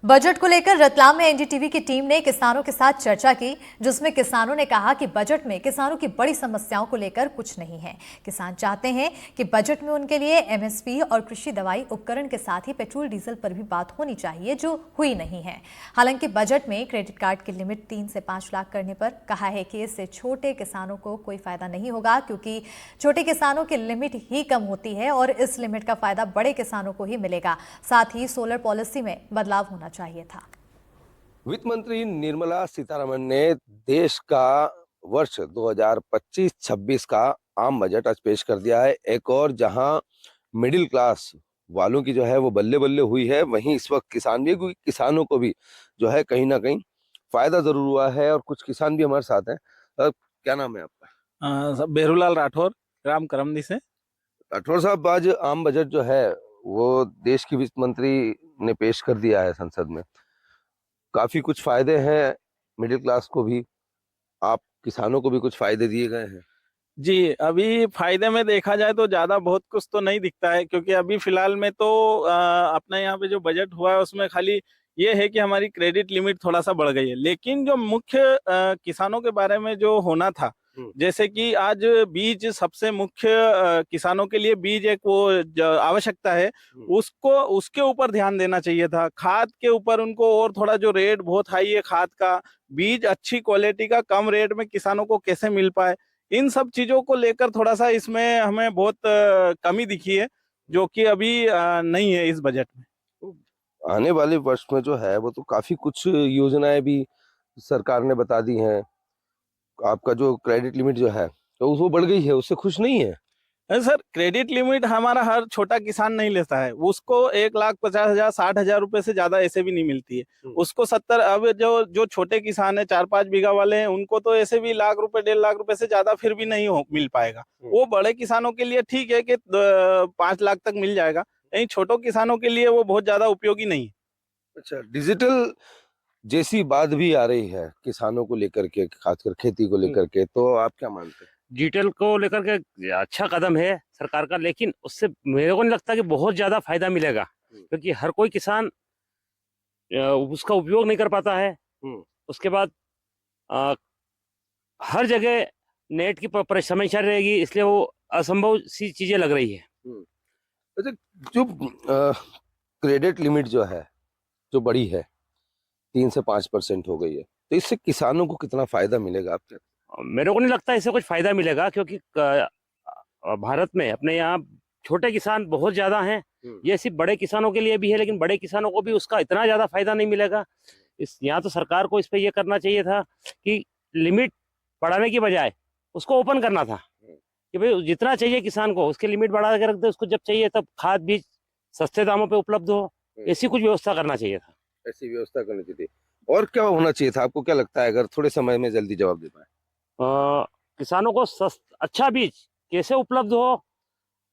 Budget को लेकर रतलाम में एनडीटीवी की टीम ने किसानों के साथ चर्चा की, जिसमें किसानों ने कहा कि बजट में किसानों की बड़ी समस्याओं को लेकर कुछ नहीं है। किसान चाहते हैं कि बजट में उनके लिए एमएसपी और कृषि दवाई उपकरण के साथ ही पेट्रोल डीजल पर भी बात होनी चाहिए, जो हुई नहीं है। हालांकि बजट में क्रेडिट कार्ड की लिमिट 3 से 5 लाख करने पर कहा है कि इससे छोटे किसानों को कोई फायदा नहीं होगा, क्योंकि छोटे किसानों की लिमिट ही कम होती है और इस लिमिट का फायदा बड़े किसानों को ही मिलेगा। साथ ही सोलर पॉलिसी में बदलाव होना चाहिए था। वित्त मंत्री निर्मला सीतारमण ने देश का वर्ष 2025-26 का आम बजट आज पेश कर दिया है। एक और जहां मिडिल क्लास वालों की जो है वो बल्ले बल्ले हुई है, वहीं इस वक्त किसान भी, क्योंकि किसानों को भी जो है कहीं ना कहीं फायदा जरूर हुआ है। और कुछ किसान भी हमारे साथ हैं। क्या नाम है आपका? बेरूलाल राठौर, ग्राम करमदी से। राठौर साहब, आज आम बजट जो है वो देश की वित्त मंत्री ने पेश कर दिया है संसद में। काफी कुछ फायदे हैं मिडिल क्लास को भी, आप किसानों को भी कुछ फायदे दिए गए हैं। जी, अभी फायदे में देखा जाए तो ज्यादा बहुत कुछ तो नहीं दिखता है, क्योंकि अभी फिलहाल में तो अपने यहाँ पे जो बजट हुआ है उसमें खाली ये है कि हमारी क्रेडिट लिमिट थोड़ा सा बढ़ गई है। लेकिन जो मुख्य किसानों के बारे में जो होना था, जैसे कि आज बीज सबसे मुख्य, किसानों के लिए बीज एक वो आवश्यकता है, उसको उसके ऊपर ध्यान देना चाहिए था। खाद के ऊपर उनको, और थोड़ा जो रेट बहुत हाई है खाद का, बीज अच्छी क्वालिटी का कम रेट में किसानों को कैसे मिल पाए, इन सब चीजों को लेकर थोड़ा सा इसमें हमें बहुत कमी दिखी है, जो कि अभी नहीं है इस बजट में। तो आने वाले वर्ष में जो है वो तो काफी कुछ योजनाएं भी सरकार ने बता दी हैं। आपका जो क्रेडिट लिमिट जो है तो वो बढ़ गई है, उससे खुश नहीं है? सर, क्रेडिट लिमिट हमारा हर छोटा किसान नहीं लेता है। उसको 1,50,000 60,000 रुपए से ज्यादा ऐसे भी नहीं मिलती है। उसको 70, अब जो जो छोटे किसान है 4-5 बीघा वाले हैं, उनको तो ऐसे भी लाख रुपए 1.5 लाख रुपए से ज्यादा फिर भी नहीं मिल पाएगा। वो बड़े किसानों के लिए ठीक है कि 5 लाख तक मिल जाएगा, लेकिन छोटों किसानों के लिए वो बहुत ज्यादा उपयोगी नहीं है। अच्छा, डिजिटल जैसी बात भी आ रही है किसानों को लेकर के, खासकर खेती को लेकर के, तो आप क्या मानते हैं? डिजिटल को लेकर के अच्छा कदम है सरकार का, लेकिन उससे मेरे को नहीं लगता कि बहुत ज्यादा फायदा मिलेगा, क्योंकि हर कोई किसान उसका उपयोग नहीं कर पाता है। उसके बाद अ, हर जगह नेट की समस्या रहेगी, इसलिए वो असंभव सी चीजें लग रही है। अच्छा, जो क्रेडिट लिमिट जो है, जो बड़ी है, 3 से 5% हो गई है, तो इससे किसानों को कितना फायदा मिलेगा आपके? मेरे को नहीं लगता इससे कुछ फायदा मिलेगा, क्योंकि भारत में अपने यहाँ छोटे किसान बहुत ज्यादा हैं। ये सिर्फ बड़े किसानों के लिए भी है, लेकिन बड़े किसानों को भी उसका इतना ज्यादा फायदा नहीं मिलेगा। इस यहाँ तो सरकार को इस पे ये करना चाहिए था कि लिमिट बढ़ाने की बजाय उसको ओपन करना था, कि भाई जितना चाहिए किसान को उसकी लिमिट बढ़ा के रख दे, उसको जब चाहिए तब खाद बीज सस्ते दामों पे उपलब्ध हो। ऐसी कुछ व्यवस्था करना चाहिए था। ऐसी व्यवस्था करनी चाहिए। और क्या होना चाहिए था, आपको क्या लगता है, अगर थोड़े समय में जल्दी जवाब दे पाए? किसानों को अच्छा बीज कैसे उपलब्ध हो,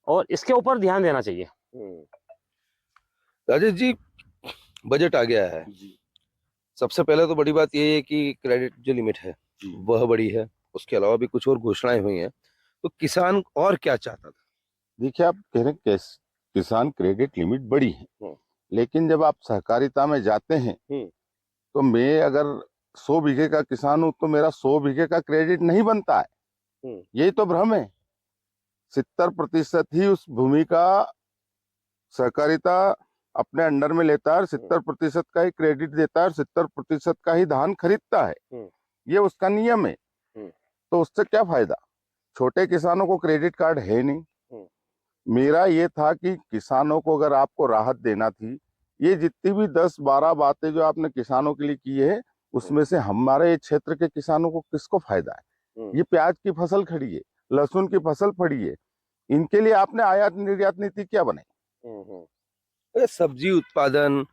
और इसके ऊपर ध्यान देना चाहिए। राजेश जी, बजट आ गया है। सबसे पहले तो बड़ी बात ये है कि क्रेडिट जो लिमिट है वह बड़ी है, उसके अलावा भी कुछ और घोषणाएं हुई हैं। तो किसान और क्या चाहता था? देखिए, आप कह रहे हैं किसान क्रेडिट लिमिट बड़ी है, लेकिन जब आप सहकारिता में जाते हैं तो मैं अगर 100 बीघे का किसान हूं तो मेरा 100 बीघे का क्रेडिट नहीं बनता है। यही तो भ्रम है। 70% ही उस भूमि का सहकारिता अपने अंडर में लेता है और 70% का ही क्रेडिट देता है और 70% का ही धान खरीदता है। ये उसका नियम है। तो उससे क्या फायदा? छोटे किसानों को क्रेडिट कार्ड है नहीं। मेरा ये था कि किसानों को अगर आपको राहत देना थी, ये जितनी भी 10-12 बातें जो आपने किसानों के लिए की है, उसमें से हमारे क्षेत्र के किसानों को किसको फायदा है? ये प्याज की फसल खड़ी है, लहसुन की फसल पड़ी है, इनके लिए आपने आयात निर्यात नीति क्या बनाई? सब्जी उत्पादन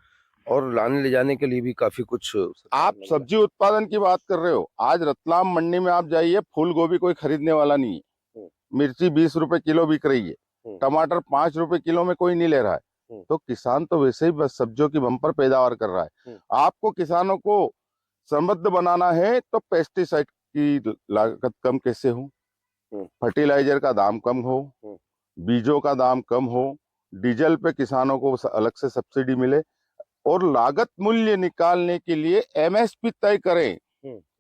और लाने ले जाने के लिए भी काफी कुछ आप सब्जी उत्पादन की बात कर रहे हो। आज रतलाम मंडी में आप जाइए, फूल गोभी कोई खरीदने वाला नहीं है। मिर्ची 20 रुपए किलो बिक रही है, टमाटर 5 रुपए किलो में कोई नहीं ले रहा है। तो किसान तो वैसे ही बस सब्जियों की बम्पर पैदावार कर रहा है। आपको किसानों को समृद्ध बनाना है तो पेस्टिसाइड की लागत कम कैसे हो, फर्टिलाइजर का दाम कम हो, बीजों का दाम कम हो, डीजल पे किसानों को अलग से सब्सिडी मिले। और लागत मूल्य निकालने के लिए एमएसपी तय करें।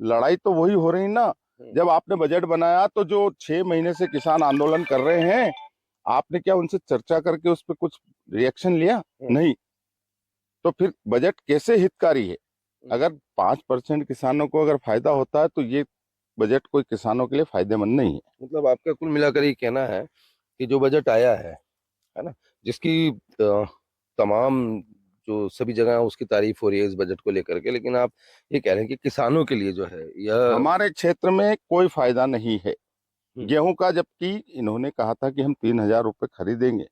लड़ाई तो वही हो रही ना। जब आपने बजट बनाया तो जो 6 महीने से किसान आंदोलन कर रहे हैं, आपने क्या उनसे चर्चा करके उस पर कुछ रिएक्शन लिया? नहीं। तो फिर बजट कैसे हितकारी है? अगर 5% किसानों को अगर फायदा होता है तो ये बजट कोई किसानों के लिए फायदेमंद नहीं है। मतलब आपका कुल मिलाकर ये कहना है कि जो बजट आया है ना, जिसकी तमाम जो सभी जगह उसकी तारीफ हो रही है इस बजट को लेकर के, लेकिन आप ये कह रहे हैं कि किसानों के लिए जो है यह हमारे क्षेत्र में कोई फायदा नहीं है गेहूं का, जबकि इन्होंने कहा था कि हम 3,000 रुपए खरीदेंगे,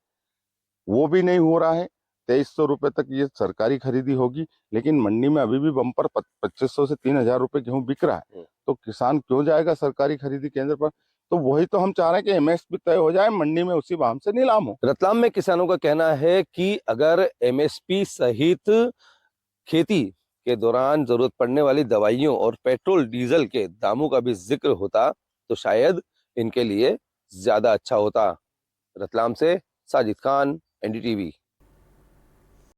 वो भी नहीं हो रहा है। 2,300 रुपए तक ये सरकारी खरीदी होगी, लेकिन मंडी में अभी भी बम्पर 2,500 से 3,000 रुपए गेहूं बिक रहा है। तो किसान क्यों जाएगा सरकारी खरीदी केंद्र पर? तो वही तो हम चाह रहे हैं कि एमएसपी तय हो जाए, मंडी में उसी भाव से नीलाम हो। रतलाम में किसानों का कहना है कि अगर एमएसपी सहित खेती के दौरान जरूरत पड़ने वाली दवाइयों और पेट्रोल डीजल के दामों का भी जिक्र होता तो शायद इनके लिए ज्यादा अच्छा होता। रतलाम से साजिद खान, एनडीटीवी।